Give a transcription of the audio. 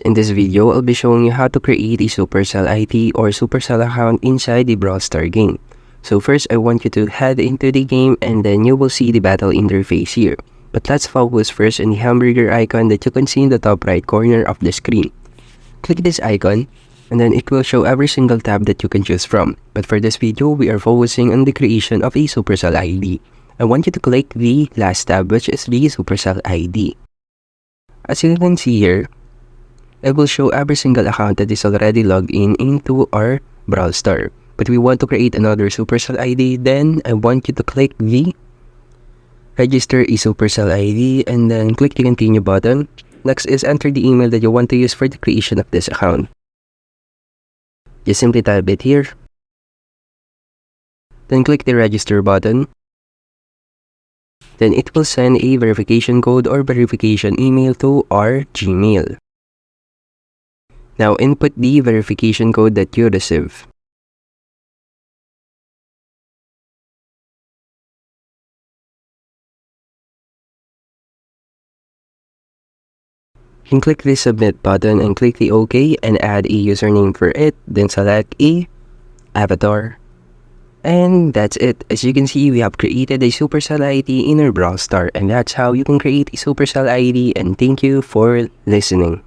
In this video, I'll be showing you how to create a Supercell ID or Supercell account inside the Brawl Star game. So first, I want you to head into the game and then you will see the battle interface here. But let's focus first on the hamburger icon that you can see in the top right corner of the screen. Click this icon and then it will show every single tab that you can choose from. But for this video, we are focusing on the creation of a Supercell ID. I want you to click the last tab, which is the Supercell ID. As you can see here, it will show every single account that is already logged in into our Brawl Star. But we want to create another Supercell ID, then I want you to click the register a Supercell ID and then click the continue button. Next is enter the email that you want to use for the creation of this account. Just simply type it here. Then click the register button. Then it will send a verification code or verification email to our Gmail. Now input the verification code that you receive. You can click the submit button and click the OK and add a username for it, then select a avatar. And that's it. As you can see, we have created a Supercell ID in our Brawl Star, and that's how you can create a Supercell ID, and thank you for listening.